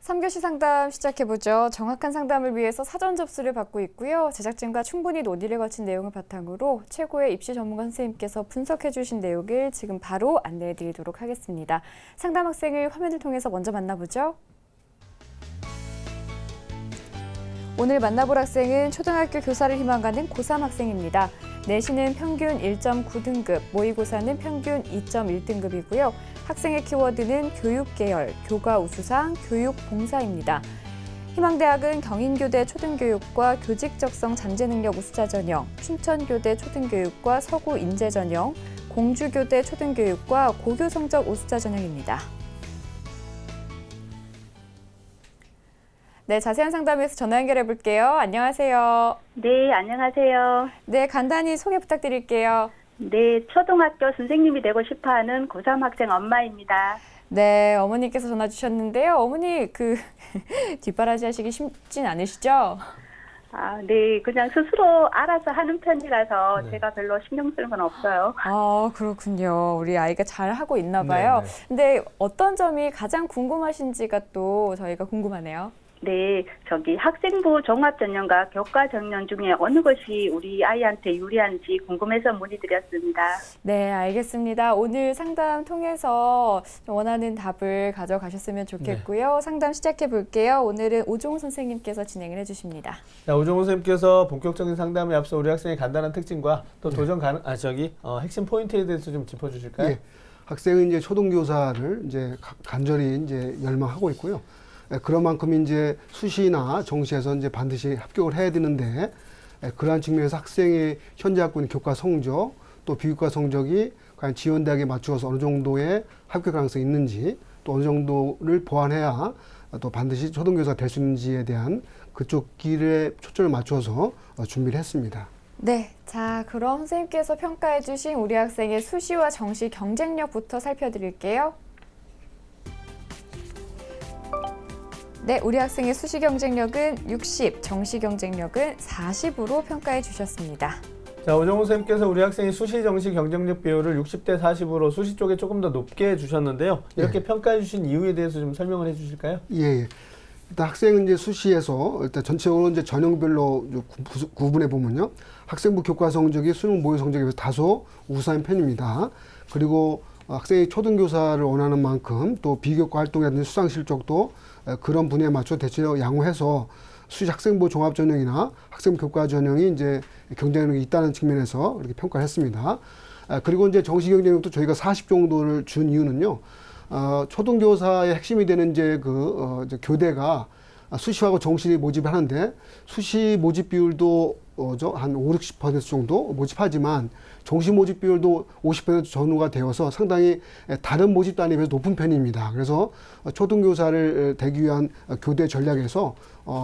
3교시 상담 시작해보죠. 정확한 상담을 위해서 사전 접수를 받고 있고요. 제작진과 충분히 논의를 거친 내용을 바탕으로 최고의 입시 전문가 선생님께서 분석해주신 내용을 지금 바로 안내해드리도록 하겠습니다. 상담 학생을 화면을 통해서 먼저 만나보죠. 오늘 만나볼 학생은 초등학교 교사를 희망하는 고3 학생입니다. 내신은 평균 1.9등급, 모의고사는 평균 2.1등급이고요. 학생의 키워드는 교육계열, 교과 우수상, 교육봉사입니다. 희망대학은 경인교대 초등교육과 교직적성 잠재능력 우수자 전형, 춘천교대 초등교육과 서구인재 전형, 공주교대 초등교육과 고교성적 우수자 전형입니다. 네, 자세한 상담에서 전화 연결해 볼게요. 안녕하세요. 네, 안녕하세요. 네, 간단히 소개 부탁드릴게요. 네, 초등학교 선생님이 되고 싶어하는 고3 학생 엄마입니다. 네, 어머니께서 전화 주셨는데요. 어머니 뒷바라지 하시기 쉽진 않으시죠? 네, 그냥 스스로 알아서 하는 편이라서 네. 제가 별로 신경 쓰는 건 없어요. 아, 그렇군요. 우리 아이가 잘 하고 있나 봐요. 네, 네. 근데 어떤 점이 가장 궁금하신지가 또 저희가 궁금하네요. 네, 학생부 종합전형과 교과전형 중에 어느 것이 우리 아이한테 유리한지 궁금해서 문의드렸습니다. 네, 알겠습니다. 오늘 상담 통해서 원하는 답을 가져가셨으면 좋겠고요. 상담 시작해 볼게요. 오늘은 오종훈 선생님께서 진행을 해주십니다. 자, 오종훈 선생님께서 본격적인 상담에 앞서 우리 학생의 간단한 특징과 또 도전 가능, 핵심 포인트에 대해서 좀 짚어주실까요? 예, 학생은 이제 초등교사를 이제 간절히 이제 열망하고 있고요. 그런 만큼 이제 수시나 정시에서 이제 반드시 합격을 해야 되는데, 그러한 측면에서 학생의 현재 갖고 있는 교과 성적 또 비교과 성적이 과연 지원대학에 맞추어서 어느 정도의 합격 가능성이 있는지, 또 어느 정도를 보완해야 또 반드시 초등교사가 될 수 있는지에 대한 그쪽 길에 초점을 맞춰서 준비를 했습니다. 네, 자 그럼 선생님께서 평가해 주신 우리 학생의 수시와 정시 경쟁력부터 살펴드릴게요. 네, 우리 학생의 수시 경쟁력은 60, 정시 경쟁력은 40으로 평가해 주셨습니다. 자, 오종훈 선생님께서 우리 학생의 수시 정시 경쟁력 비율을 60대 40으로 수시 쪽에 조금 더 높게 주셨는데요. 이렇게 평가해 주신 이유에 대해서 좀 설명을 해 주실까요? 예. 일단 학생은 이제 수시에서 일단 전체적으로 이제 전형별로 구분해 보면요. 학생부 교과 성적이 수능 모의 성적에 비해서 다소 우수한 편입니다. 그리고 학생이 초등교사를 원하는 만큼 또 비교과 활동이라든지 수상 실적도 그런 분야에 맞춰 대체로 양호해서 수시 학생부 종합 전형이나 학생부 교과 전형이 이제 경쟁력이 있다는 측면에서 이렇게 평가를 했습니다. 그리고 이제 정시 경쟁력도 저희가 40 정도를 준 이유는요. 초등교사의 핵심이 되는 이제 이제 교대가 수시하고 정시 모집을 하는데 수시 모집 비율도 한 5, 60% 정도 모집하지만 정시 모집 비율도 50% 전후가 되어서 상당히 다른 모집단에 비해서 높은 편입니다. 그래서 초등교사를 되기 위한 교대 전략에서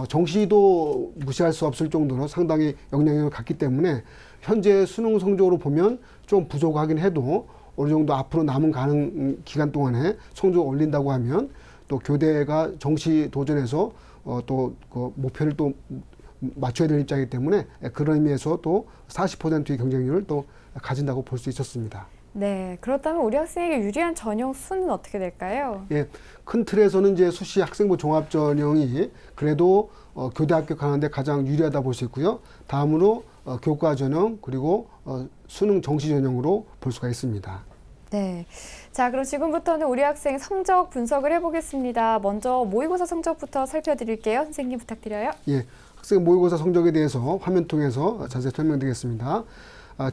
정시도 무시할 수 없을 정도로 상당히 영향력을 갖기 때문에 현재 수능 성적으로 보면 좀 부족하긴 해도 어느 정도 앞으로 남은 가는 기간 동안에 성적을 올린다고 하면 또 교대가 정시 도전에서 또 그 목표를 또 맞춰야 될 입장이기 때문에 그런 의미에서 또 40%의 경쟁률을 또 가진다고 볼 수 있었습니다. 네, 그렇다면 우리 학생에게 유리한 전형 수는 어떻게 될까요? 예, 큰 틀에서는 이제 수시 학생부 종합 전형이 그래도 교대 합격하는데 가장 유리하다 볼 수 있고요. 다음으로 교과 전형 그리고 수능 정시 전형으로 볼 수가 있습니다. 네, 자 그럼 지금부터는 우리 학생 성적 분석을 해보겠습니다. 먼저 모의고사 성적부터 살펴드릴게요. 선생님 부탁드려요. 예, 학생 모의고사 성적에 대해서 화면 통해서 자세히 설명드리겠습니다.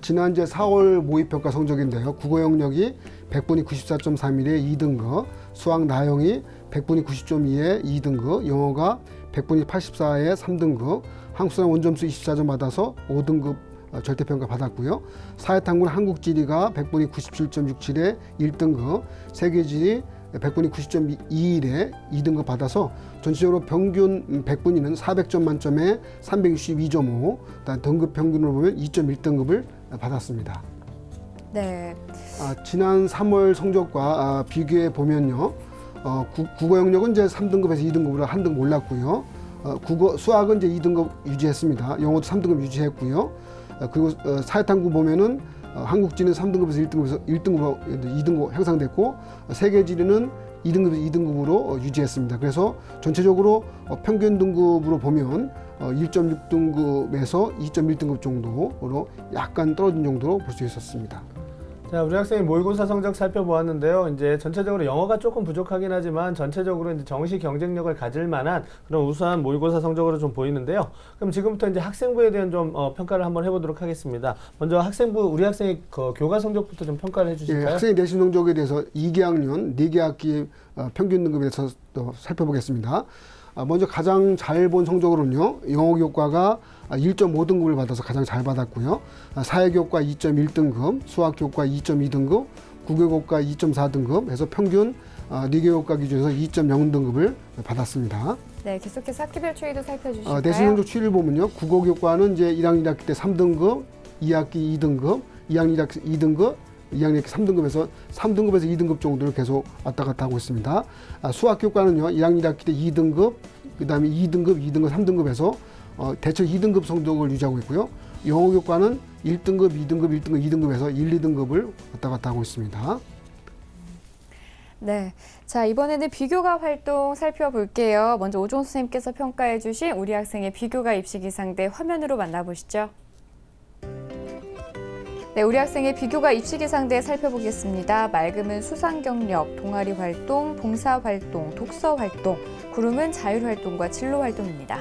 지난 이제 4월 모의평가 성적인데요. 국어 영역이 100분이 94.31에 2등급, 수학 나영이 100분이 90.2에 2등급, 영어가 100분이 84에 3등급, 한국사람 원점수 24점 받아서 5등급 절대평가 받았고요. 사회탐구는 한국지리가 100분이 97.67에 1등급, 세계지리 100분이 90.21에 2등급 받아서 전체적으로 평균 100분위는 400점 만점에 362.5, 등급 평균으로 보면 2.1등급을 받았습니다. 네. 지난 3월 성적과 비교해 보면요. 국어 영역은 이제 3등급에서 2등급으로 한 등급 올랐고요. 수학은 이제 2등급 유지했습니다. 영어도 3등급 유지했고요. 그리고 사회탐구 보면은 한국지는 3등급에서 1등급으로 2등급 향상됐고 세계지리는 2등급에서 2등급으로 유지했습니다. 그래서 전체적으로 평균 등급으로 보면 1.6등급에서 2.1등급 정도로 약간 떨어진 정도로 볼 수 있었습니다. 자, 우리 학생이 모의고사 성적 살펴보았는데요. 이제 전체적으로 영어가 조금 부족하긴 하지만 전체적으로 이제 정시 경쟁력을 가질 만한 그런 우수한 모의고사 성적으로 좀 보이는데요. 그럼 지금부터 이제 학생부에 대한 좀 평가를 한번 해보도록 하겠습니다. 먼저 학생부, 우리 학생의 그 교과 성적부터 좀 평가를 해주실까요? 예, 학생의 내신 성적에 대해서 2개학년 4개 학기 평균 등급에 대해서 또 살펴보겠습니다. 먼저 가장 잘 본 성적으로는요, 영어 교과가 1.5등급을 받아서 가장 잘 받았고요. 사회교과 2.1등급, 수학교과 2.2등급, 국어교과 2.4등급 해서 평균 4개 교과 기준에서 2.0등급을 받았습니다. 네, 계속해서 학기별 추이도 살펴주실까요? 내신 성적 추이를 보면요, 국어교과는 이제 1학년 1학기 때 3등급, 2학기 2등급, 2학년 1학기 2등급, 2학년 3등급에서 3등급에서 2등급 정도를 계속 왔다 갔다 하고 있습니다. 수학교과는요, 1학년 1학기 때 2등급, 그 다음에 2등급, 2등급, 3등급에서 대체로 2등급 성적을 유지하고 있고요. 영어교과는 1등급, 2등급, 1등급, 2등급에서 1, 2등급을 왔다 갔다 하고 있습니다. 네, 자 이번에는 비교과 활동 살펴볼게요. 먼저 오종훈 선생님께서 평가해 주신 우리 학생의 비교과 입시 기상대 화면으로 만나보시죠. 네, 우리 학생의 비교과 입시 기상대 살펴보겠습니다. 맑음은 수상 경력, 동아리 활동, 봉사 활동, 독서 활동, 구름은 자율 활동과 진로 활동입니다.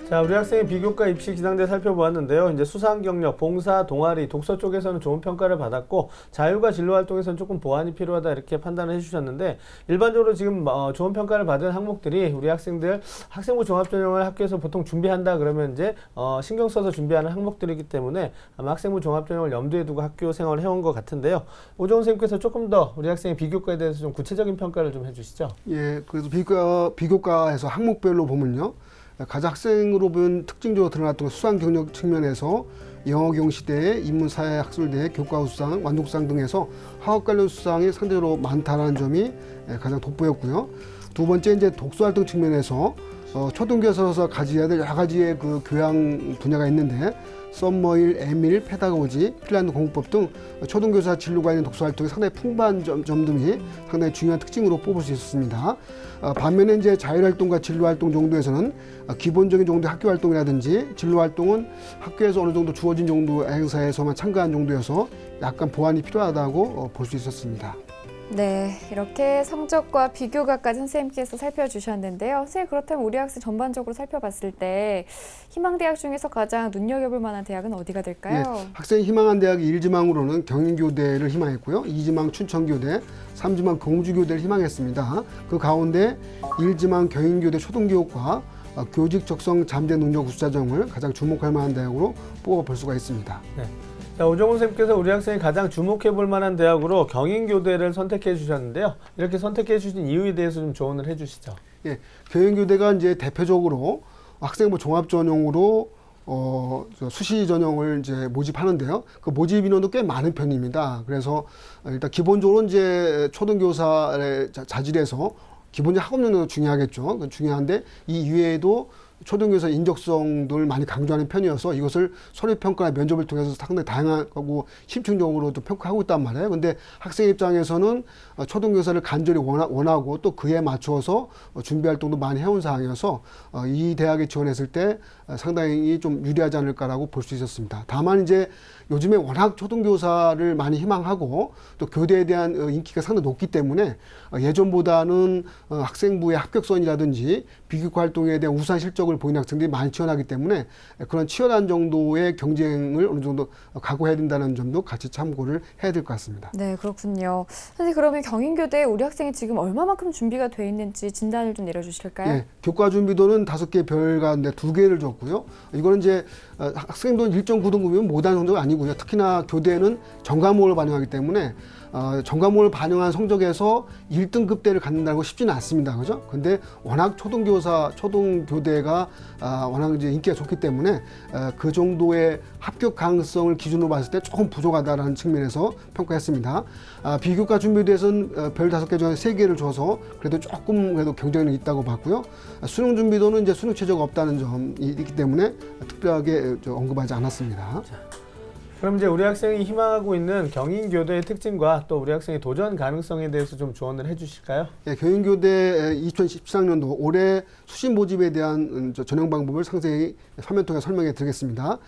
자, 우리 학생의 비교과 입시 기상대 살펴보았는데요. 이제 수상 경력, 봉사, 동아리, 독서 쪽에서는 좋은 평가를 받았고 자율과 진로 활동에서는 조금 보완이 필요하다 이렇게 판단을 해주셨는데 일반적으로 지금 좋은 평가를 받은 항목들이 우리 학생들 학생부 종합전형을 학교에서 보통 준비한다 그러면 이제 신경 써서 준비하는 항목들이기 때문에 아마 학생부 종합전형을 염두에 두고 학교 생활을 해온 것 같은데요. 오종훈 선생님께서 조금 더 우리 학생의 비교과에 대해서 좀 구체적인 평가를 좀 해주시죠. 예, 그래서 비교과에서 항목별로 보면요. 가장 학생으로 보면 특징적으로 드러났던 수상 경력 측면에서 영어 경시대, 인문사회 학술대, 교과 우수상, 완독상 등에서 학업 관련 수상이 상대적으로 많다라는 점이 가장 돋보였고요. 두 번째 이제 독서 활동 측면에서 초등교사로서 가져야 될 여러 가지의 그 교양 분야가 있는데 썸머일, 에밀, 페다고지, 핀란드 공부법 등 초등교사 진로가 있는 독서 활동이 상당히 풍부한 점 등이 상당히 중요한 특징으로 뽑을 수 있었습니다. 반면에 이제 자율활동과 진로활동 정도에서는 기본적인 정도의 학교 활동이라든지 진로활동은 학교에서 어느 정도 주어진 정도 행사에서만 참가한 정도여서 약간 보완이 필요하다고 볼 수 있었습니다. 네, 이렇게 성적과 비교과까지 선생님께서 살펴주셨는데요. 선생님, 그렇다면 우리 학생 전반적으로 살펴봤을 때 희망대학 중에서 가장 눈여겨볼 만한 대학은 어디가 될까요? 예, 학생이 희망한 대학이 1지망으로는 경인교대를 희망했고요. 2지망 춘천교대, 3지망 공주교대를 희망했습니다. 그 가운데 1지망 경인교대 초등교육과 교직 적성 잠재 능력 우수자정을 가장 주목할 만한 대학으로 뽑아볼 수가 있습니다. 네. 자, 오종훈 선생님께서 우리 학생이 가장 주목해 볼 만한 대학으로 경인교대를 선택해 주셨는데요. 이렇게 선택해 주신 이유에 대해서 좀 조언을 해 주시죠. 예, 경인교대가 이제 대표적으로 학생부 종합 전형으로 수시 전형을 이제 모집하는데요. 그 모집 인원도 꽤 많은 편입니다. 그래서 일단 기본적으로 이제 초등교사의 자질에서 기본적인 학업 능력도 중요하겠죠. 중요한데 이 이외에도 초등교사 인적성들을 많이 강조하는 편이어서 이것을 서류평가나 면접을 통해서 상당히 다양하고 심층적으로 또 평가하고 있단 말이에요. 근데 학생 입장에서는 초등교사를 간절히 원하고 또 그에 맞추어서 준비활동도 많이 해온 상황이어서 이 대학에 지원했을 때 상당히 좀 유리하지 않을까라고 볼 수 있었습니다. 다만 이제 요즘에 워낙 초등교사를 많이 희망하고 또 교대에 대한 인기가 상당히 높기 때문에 예전보다는 학생부의 합격선이라든지 비교과 활동에 대한 우수한 실적을 보이는 학생들이 많이 지원하기 때문에 그런 치열한 정도의 경쟁을 어느 정도 각오해야 된다는 점도 같이 참고를 해야 될 것 같습니다. 네, 그렇군요. 선생님, 그러면 경인교대에 우리 학생이 지금 얼마만큼 준비가 돼 있는지 진단을 좀 내려주실까요? 네, 교과 준비도는 5개 별 가운데 2개를 줬고요. 이거는 이제 학생도 1.9등급이면 못하는 정도가 아니고요. 특히나 교대는 전과목을 반영하기 때문에 전과목을 반영한 성적에서 1등급대를 갖는다는 거 쉽지는 않습니다. 그죠? 근데 워낙 초등교대가 워낙 이제 인기가 좋기 때문에 그 정도의 합격 가능성을 기준으로 봤을 때 조금 부족하다라는 측면에서 평가했습니다. 비교과 준비에 대해서는 별 5개 중에 3개를 줘서 그래도 조금 그래도 경쟁력이 있다고 봤고요. 수능 준비도는 이제 수능 최저가 없다는 점이 있기 때문에 특별하게 언급하지 않았습니다. 그럼 이제 우리 학생이 희망하고 있는 경인교대의 특징과 또 우리 학생의 도전 가능성에 대해서 좀 조언을 해주실까요? 예, 경인교대 2014학년도 올해 수시 모집에 대한 전형 방법을 상세히 화면 통해 설명해 드리겠습니다.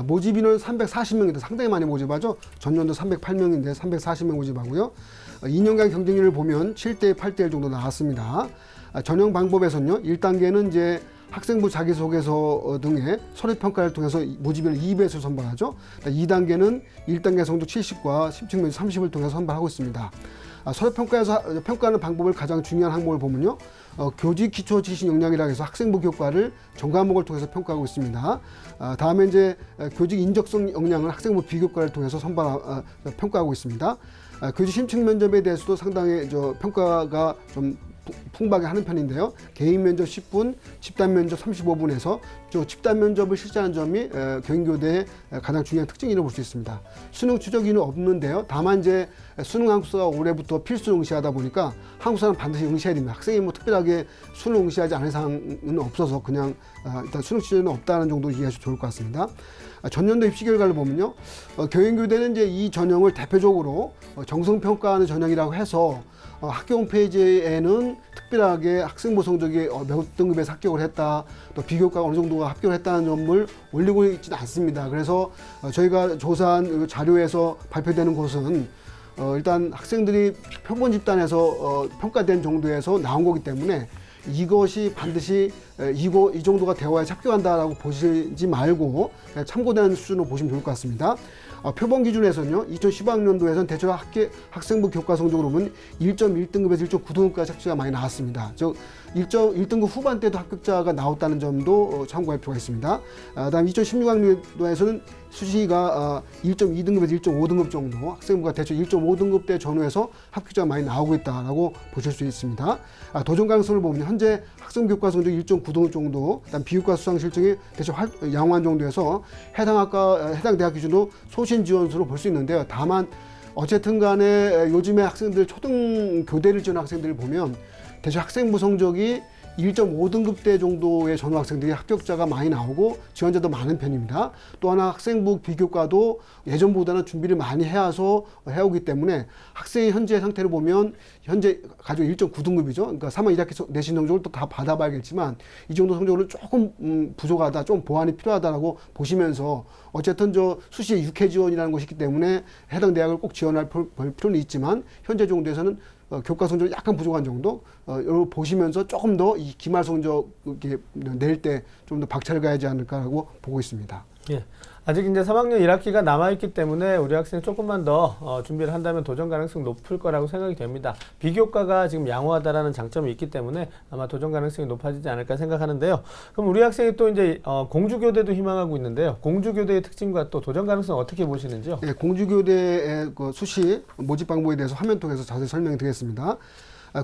모집 인원 340명인데 상당히 많이 모집하죠. 전년도 308명인데 340명 모집하고요. 2년간 경쟁률을 보면 7대 8대1 정도 나왔습니다. 전형 방법에서는요. 1단계는 이제 학생부 자기소개서 등의 서류평가를 통해서 모집인을 2배수 선발하죠. 2단계는 1단계 성적 70과 10층 면접 30을 통해서 선발하고 있습니다. 서류평가에서 평가하는 방법을 가장 중요한 항목을 보면요. 교직 기초 지식 역량이라고 해서 학생부 교과를 전과목을 통해서 평가하고 있습니다. 다음에 이제 교직 인적성 역량을 학생부 비교과를 통해서 평가하고 있습니다. 교직 심층 면접에 대해서도 상당히 평가가 좀 풍부하게 하는 편인데요. 개인 면접 10분, 집단 면접 35분에서 집단 면접을 실시하는 점이 경인교대의 가장 중요한 특징이라고 볼 수 있습니다. 수능 추적위는 없는데요. 다만 이제 수능 한국사가 올해부터 필수 응시하다 보니까 한국사는 반드시 응시해야 됩니다. 학생이 뭐 특별하게 수능 응시하지 않은 사항은 없어서 그냥 일단 수능 추적위는 없다는 정도로 이해하셔도 좋을 것 같습니다. 전년도 입시 결과를 보면요. 경인교대는 이제 이 전형을 대표적으로 정성평가하는 전형이라고 해서 학교 홈페이지에는 특별하게 학생부 성적이 몇 등급에서 합격을 했다, 또 비교과가 어느 정도가 합격을 했다는 점을 올리고 있지는 않습니다. 그래서 저희가 조사한 자료에서 발표되는 곳은 일단 학생들이 표본 집단에서 평가된 정도에서 나온 거기 때문에 이것이 반드시 이 정도가 되어야 합격한다라고 보시지 말고 그냥 참고되는 수준으로 보시면 좋을 것 같습니다. 표본 기준에서는요, 2015학년도에서는 대체로 학생부 교과 성적으로 보면 1.1등급에서 1.9등급까지 합격자가 많이 나왔습니다. 즉 1등급 후반대도 합격자가 나왔다는 점도 참고할 필요가 있습니다. 다음 2016학년도에서는 수시가 1.2등급에서 1.5등급 정도, 학생부가 대체 1.5등급대 전후에서 합격자가 많이 나오고 있다라고 보실 수 있습니다. 도전 가능성을 보면 현재 학생부 교과 성적 1.9등급 정도, 그다음 비교과 수상 실증이 대체 양호한 정도에서 해당 대학 기준으로 소신 지원수로 볼 수 있는데요. 다만 어쨌든 간에 요즘에 학생들 초등 교대를 지원하는 학생들을 보면 대체 학생부 성적이 1.5등급대 정도의 전후 학생들이 합격자가 많이 나오고 지원자도 많은 편입니다. 또 하나 학생부 비교과도 예전보다는 준비를 많이 해오기 때문에 학생의 현재 상태를 보면 현재 가지고 1.9등급이죠. 그러니까 3월 1학기 내신 성적을 또 다 받아봐야겠지만 이 정도 성적으로는 조금 부족하다, 좀 보완이 필요하다라고 보시면서 어쨌든 수시에 육회 지원이라는 것이 있기 때문에 해당 대학을 꼭 지원할 필요는 있지만 현재 정도에서는 교과 성적이 약간 부족한 정도 이걸 보시면서 조금 더 이 기말 성적 낼 때 좀 더 박차를 가야지 않을까라고 보고 있습니다. 예. 아직 이제 3학년 1학기가 남아있기 때문에 우리 학생이 조금만 더 준비를 한다면 도전 가능성이 높을 거라고 생각이 됩니다. 비교과가 지금 양호하다라는 장점이 있기 때문에 아마 도전 가능성이 높아지지 않을까 생각하는데요. 그럼 우리 학생이 또 이제 공주교대도 희망하고 있는데요. 공주교대의 특징과 또 도전 가능성 어떻게 보시는지요? 네, 공주교대의 수시 모집 방법에 대해서 화면 통해서 자세히 설명드리겠습니다.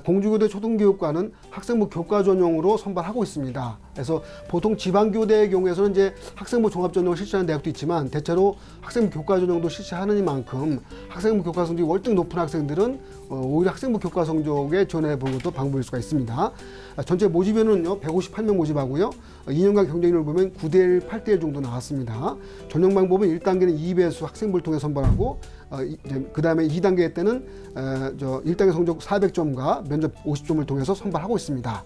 공주교대 초등교육과는 학생부 교과 전형으로 선발하고 있습니다. 그래서 보통 지방교대의 경우에서는 이제 학생부 종합전형을 실시하는 대학도 있지만 대체로 학생부 교과 전형도 실시하는 만큼 학생부 교과 성적이 월등 높은 학생들은 오히려 학생부 교과 성적에 지원해 보는 것도 방법일 수가 있습니다. 전체 모집인원은요 158명 모집하고요. 2년간 경쟁률을 보면 9대1, 8대1 정도 나왔습니다. 전형 방법은 1단계는 2배수 학생부를 통해 선발하고 그 다음에 2단계 때는 1단계 성적 400점과 면접 50점을 통해서 선발하고 있습니다.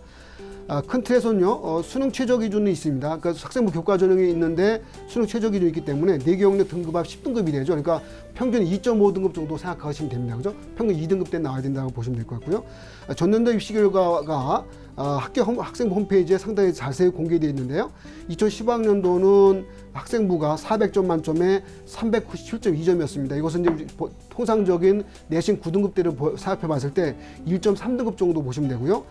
큰 틀에서는요, 수능 최저 기준이 있습니다. 그러니까 학생부 교과 전형이 있는데 수능 최저 기준이 있기 때문에 4개 영역 등급합 10등급이 되죠. 그러니까 평균 2.5등급 정도 생각하시면 됩니다. 그죠? 평균 2등급 때 나와야 된다고 보시면 될 것 같고요. 전년도 입시 결과가 학생부 홈페이지에 상당히 자세히 공개되어 있는데요. 2015학년도는 학생부가 400점 만점에 397.2점이었습니다. 이것은 이제 통상적인 내신 9등급대를 생각해 봤을 때 1.3등급 정도 보시면 되고요.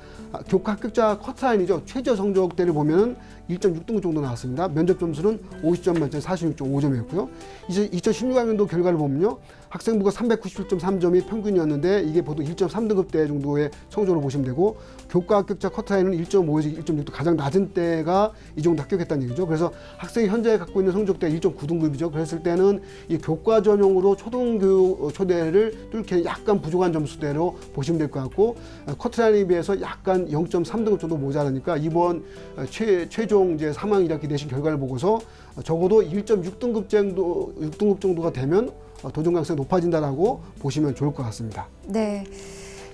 교과 합격자 커트라인이죠. 최저 성적대를 보면 1.6등급 정도 나왔습니다. 면접 점수는 50점 만점에 46.5점이었고요. 이제 2016학년도 결과를 보면요. 학생부가 391.3점이 평균이었는데 이게 보통 1.3등급대 정도의 성적으로 보시면 되고 교과 합격자 커트라인은 1.5에서 1.6도 가장 낮은 때가 이 정도 합격했다는 얘기죠. 그래서 학생이 현재 갖고 있는 성적대가 1.9등급이죠. 그랬을 때는 이 교과 전용으로 초등교육 초대를 뚫기 약간 부족한 점수대로 보시면 될 것 같고 커트라인에 비해서 약간 0.3등급 정도 모자라니까 이번 최종 이제 3학년 1학기 내신 결과를 보고서 적어도 1.6등급 정도 6등급 정도가 되면 도전 가능성이 높아진다라고 보시면 좋을 것 같습니다. 네.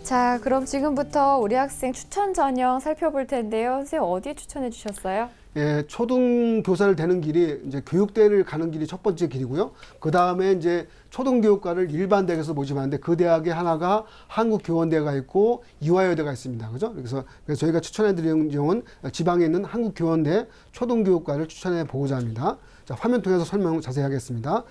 자, 그럼 지금부터 우리 학생 추천 전형 살펴볼 텐데요. 선생님 어디 추천해 주셨어요? 예, 초등교사를 되는 길이 이제 교육대를 가는 길이 첫 번째 길이고요. 그 다음에 이제 초등교육과를 일반 대학에서 모집하는데 그 대학에 하나가 한국교원대가 있고 이화여대가 있습니다. 그죠? 그래서 저희가 추천해드리는 경우는 지방에 있는 한국교원대 초등교육과를 추천해 보고자 합니다. 자, 화면 통해서 설명 자세히 하겠습니다.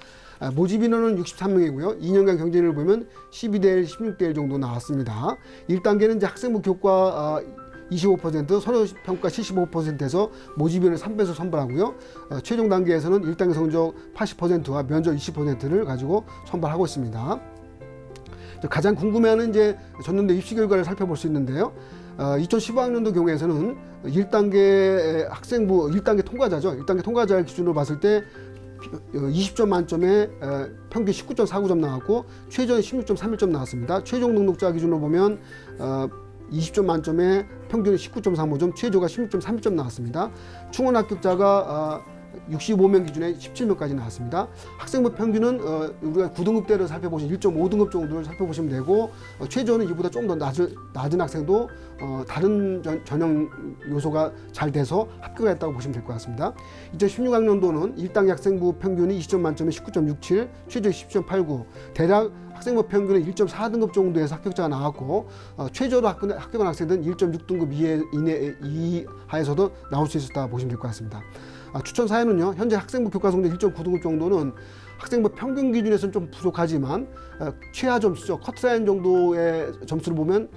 모집 인원은 63명이고요. 2년간 경쟁률을 보면 12대 1, 16대 1 정도 나왔습니다. 1단계는 이제 학생부 교과 25%, 서류평가 75%에서 모집 인원을 3배에서 선발하고요. 최종 단계에서는 1단계 성적 80%와 면접 20%를 가지고 선발하고 있습니다. 가장 궁금해하는 이제 전년도 입시 결과를 살펴볼 수 있는데요. 2015학년도 경우에서는 1단계 학생부 1단계 통과자죠. 1단계 통과자를 기준으로 봤을 때 20점 만점에 평균 19.49점 나왔고 최저는 16.31점 나왔습니다. 최종 등록자 기준으로 보면 20점 만점에 평균은 19.35점, 최저가 16.31점 나왔습니다. 충원 합격자가 65명 기준에 17명까지 나왔습니다. 학생부 평균은 우리가 9등급대를 살펴보시면 1.5등급 정도를 살펴보시면 되고 최저는 이보다 좀 더 낮은 학생도 다른 전형 요소가 잘 돼서 합격을 했다고 보시면 될 것 같습니다. 2016학년도는 1단계 학생부 평균이 20점 만점에 19.67, 최저 10.89, 대략 학생부 평균은 1.4등급 정도에서 합격자가 나왔고 최저로 합격한 학생들은 1.6등급 이하에서도 나올 수 있었다 보시면 될 것 같습니다. 추천 사연은요. 현재 학생부 교과 성적 1.9등급 정도는 학생부 평균 기준에서는 좀 부족하지만 최하 점수죠. 커트라인 정도의 점수를 보면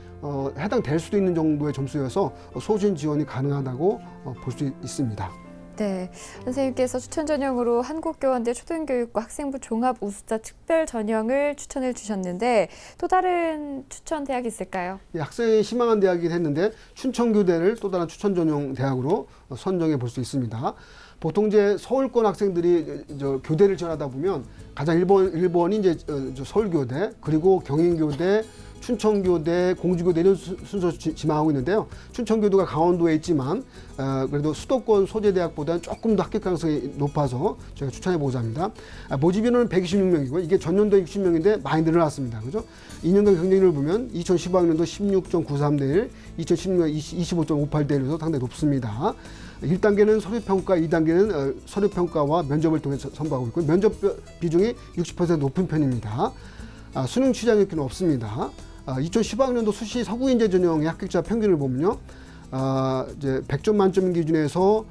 해당될 수도 있는 정도의 점수여서 소신 지원이 가능하다고 볼 수 있습니다. 네, 선생님께서 추천 전형으로 한국교원대 초등교육과 학생부 종합 우수자 특별 전형을 추천해 주셨는데 또 다른 추천 대학이 있을까요? 예, 학생이 희망한 대학이긴 했는데 춘천교대를 또 다른 추천 전형 대학으로 선정해 볼 수 있습니다. 보통 이제 서울권 학생들이 교대를 지원하다 보면 가장 1번이 이제 서울교대, 그리고 경인교대, 춘천교대, 공주교대 이런 순서 지망하고 있는데요. 춘천교대가 강원도에 있지만 그래도 수도권 소재대학보다는 조금 더 합격 가능성이 높아서 저희가 추천해보고자 합니다. 모집 인원은 126명이고 이게 전년도에 60명인데 많이 늘어났습니다. 그죠? 2년간 경쟁률을 보면 2015학년도 16.93대 1, 2016년 25.58대 1로 상당히 높습니다. 1단계는 서류평가, 2단계는 서류평가와 면접을 통해 선발하고 있고 면접 비중이 60% 높은 편입니다. 수능 취장 역기는 없습니다. 2015학년도 수시 서구인재 전형의 합격자 평균을 보면요. 이제 100점 만점 기준에서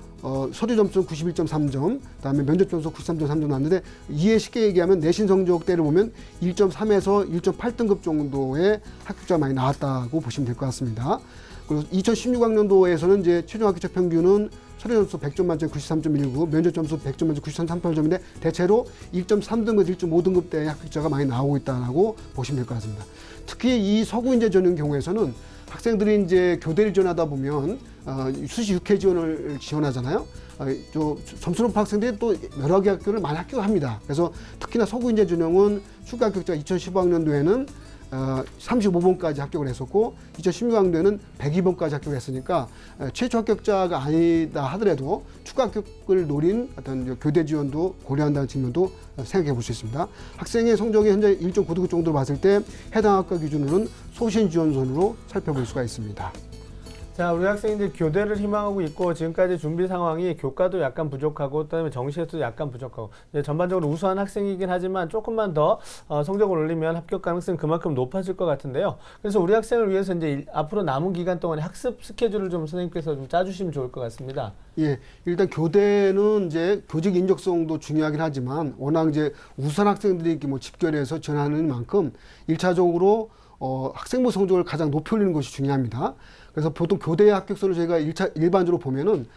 서류 점수는 91.3점, 그다음에 면접 점수 93.3점 나왔는데 이해 쉽게 얘기하면 내신 성적대를 보면 1.3에서 1.8등급 정도의 합격자가 많이 나왔다고 보시면 될 것 같습니다. 그리고 2016학년도에서는 이제 최종 합격자 평균은 서류 점수 100점 만점 93.19, 면접 점수 100점 만점 93.38점인데 대체로 1.3등급, 1.5등급대의 합격자가 많이 나오고 있다고 보시면 될 것 같습니다. 특히 이 서구인재 전형 경우에서는 학생들이 이제 교대를 지원하다 보면 수시 6회 지원을 지원하잖아요. 점수 높은 학생들이 또 여러 개 학교를 많이 합격합니다. 그래서 특히나 서구인재 전형은 추가 합격자가 2015학년도에는 35번까지 합격을 했었고 2016학년도에는 102번까지 합격을 했으니까 최초 합격자가 아니다 하더라도 추가 합격을 노린 어떤 교대 지원도 고려한다는 측면도 생각해 볼 수 있습니다. 학생의 성적이 현재 1.9등급 정도로 봤을 때 해당 학과 기준으로는 소신 지원선으로 살펴볼 수가 있습니다. 자, 우리 학생들 교대를 희망하고 있고 지금까지 준비 상황이 교과도 약간 부족하고 그다음에 정시에서도 약간 부족하고 전반적으로 우수한 학생이긴 하지만 조금만 더 성적을 올리면 합격 가능성이 그만큼 높아질 것 같은데요. 그래서 우리 학생을 위해서 이제 앞으로 남은 기간 동안에 학습 스케줄을 좀 선생님께서 좀 짜주시면 좋을 것 같습니다. 예, 일단 교대는 이제 교직 인적성도 중요하긴 하지만 워낙 이제 우수한 학생들이 이렇게 뭐 집결해서 지원하는 만큼 1차적으로 학생부 성적을 가장 높이 올리는 것이 중요합니다. 그래서 보통 교대 합격선을 저희가 일반적으로 보면은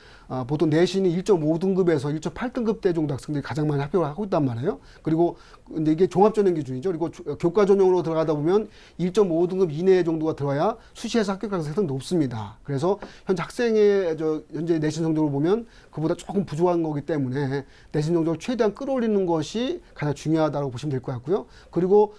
보통 내신이 1.5등급에서 1.8등급대 정도 학생들이 가장 많이 합격을 하고 있단 말이에요. 그리고 이제 이게 종합전형 기준이죠. 그리고 교과 전형으로 들어가다 보면 1.5등급 이내 정도가 들어야 수시에서 합격 가능성이 높습니다. 그래서 현재 학생의 현재 내신 성적을 보면 그보다 조금 부족한 거기 때문에 내신 성적을 최대한 끌어올리는 것이 가장 중요하다고 보시면 될 것 같고요. 그리고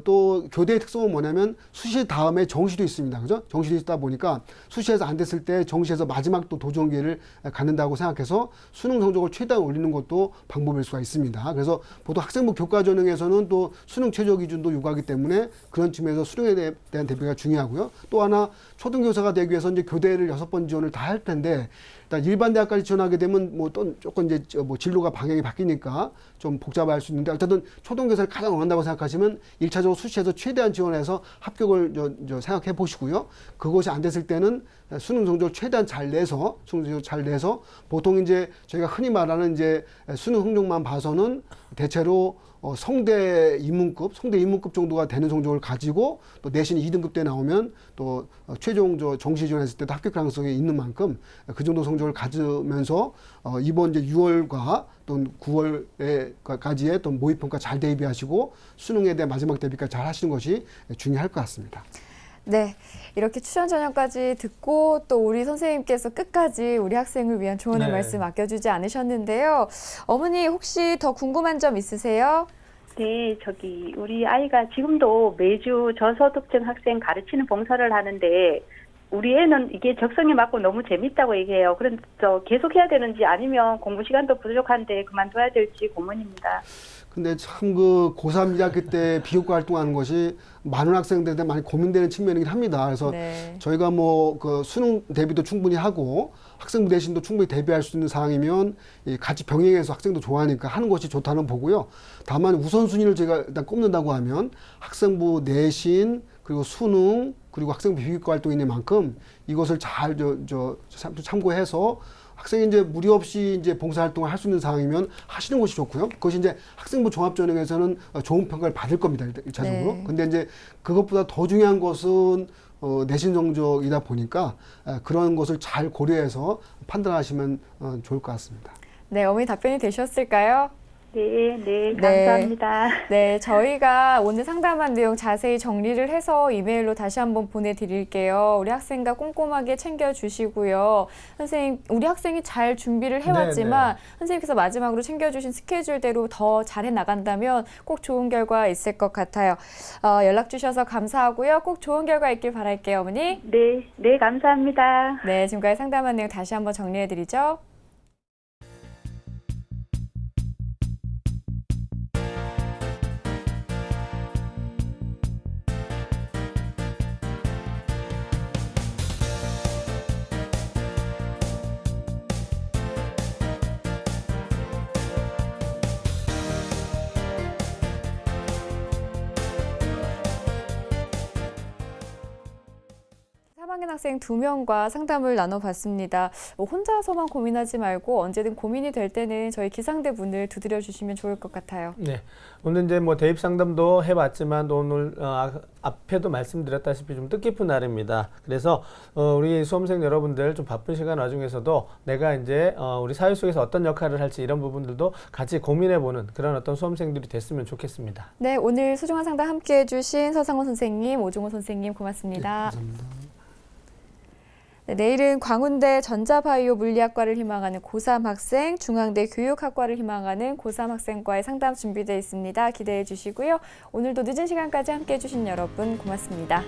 또 교대의 특성은 뭐냐면 수시 다음에 정시도 있습니다. 그죠? 정시도 있다 보니까 수시에서 안 됐을 때 정시에서 마지막 또 도전 기회를 갖는다고 생각해서 수능 성적을 최대한 올리는 것도 방법일 수가 있습니다. 그래서 보통 학생부 교과 전형에서는 또 수능 최저 기준도 요구하기 때문에 그런 측면에서 수능에 대한 대비가 중요하고요. 또 하나 초등교사가 되기 위해서 이제 교대를 6번 지원을 다 할 텐데 일단 일반 대학까지 지원하게 되면 뭐 또 조금 이제 뭐 진로가 방향이 바뀌니까 좀 복잡할 수 있는데 어쨌든 초등교사를 가장 원한다고 생각하시면 1차적으로 수시에서 최대한 지원해서 합격을 생각해 보시고요. 그것이 안 됐을 때는 수능 성적을 최대한 잘 내서 수능 성적을 잘 내서 보통 이제 저희가 흔히 말하는 이제 수능 성적만 봐서는 대체로 성대 입문급 정도가 되는 성적을 가지고 또 내신이 2등급 때 나오면 또 최종 정시 지원했을 때도 합격 가능성이 있는 만큼 그 정도 성적을 가지면서 이번 이제 6월과 또 9월에까지의 또 모의평가 잘 대비하시고 수능에 대한 마지막 대비까지 잘 하시는 것이 중요할 것 같습니다. 네, 이렇게 추천 전형까지 듣고 또 우리 선생님께서 끝까지 우리 학생을 위한 조언의 네. 말씀 아껴주지 않으셨는데요. 어머니 혹시 더 궁금한 점 있으세요? 네, 우리 아이가 지금도 매주 저소득층 학생 가르치는 봉사를 하는데 우리 애는 이게 적성에 맞고 너무 재밌다고 얘기해요. 그런데 계속 해야 되는지 아니면 공부 시간도 부족한데 그만둬야 될지 고민입니다. 근데 참 그 고3 1학기 때 비교과 활동하는 것이 많은 학생들한테 많이 고민되는 측면이긴 합니다. 그래서 네. 저희가 뭐 그 수능 대비도 충분히 하고 학생부 내신도 충분히 대비할 수 있는 상황이면 같이 병행해서 학생도 좋아하니까 하는 것이 좋다는 보고요. 다만 우선순위를 제가 일단 꼽는다고 하면 학생부 내신 그리고 수능 그리고 학생부 비교과 활동이 있는 만큼 이것을 잘 참고해서 학생이 이제 무리 없이 이제 봉사활동을 할 수 있는 상황이면 하시는 것이 좋고요. 그것이 이제 학생부 종합전형에서는 좋은 평가를 받을 겁니다. 1차적으로. 네. 근데 이제 그것보다 더 중요한 것은 내신 성적이다 보니까 그런 것을 잘 고려해서 판단하시면 좋을 것 같습니다. 네, 어머니 답변이 되셨을까요? 네, 감사합니다. 네, 저희가 오늘 상담한 내용 자세히 정리를 해서 이메일로 다시 한번 보내드릴게요. 우리 학생과 꼼꼼하게 챙겨주시고요. 선생님, 우리 학생이 잘 준비를 해왔지만 선생님께서 마지막으로 챙겨주신 스케줄대로 더 잘해 나간다면 꼭 좋은 결과 있을 것 같아요. 연락 주셔서 감사하고요. 꼭 좋은 결과 있길 바랄게요, 어머니. 네, 감사합니다. 네, 지금까지 상담한 내용 다시 한번 정리해드리죠. 사망인 학생 2명과 상담을 나눠봤습니다. 혼자서만 고민하지 말고 언제든 고민이 될 때는 저희 기상대 문을 두드려 주시면 좋을 것 같아요. 네, 오늘 이제 뭐 대입 상담도 해봤지만 오늘 앞에도 말씀드렸다시피 좀 뜻깊은 날입니다. 그래서 우리 수험생 여러분들 좀 바쁜 시간 와중에서도 내가 이제 우리 사회 속에서 어떤 역할을 할지 이런 부분들도 같이 고민해보는 그런 어떤 수험생들이 됐으면 좋겠습니다. 네, 오늘 소중한 상담 함께해 주신 서상원 선생님, 오종호 선생님 고맙습니다. 네, 감사합니다. 네, 내일은 광운대 전자바이오 물리학과를 희망하는 고3 학생, 중앙대 교육학과를 희망하는 고3 학생과의 상담 준비되어 있습니다. 기대해 주시고요. 오늘도 늦은 시간까지 함께해 주신 여러분 고맙습니다.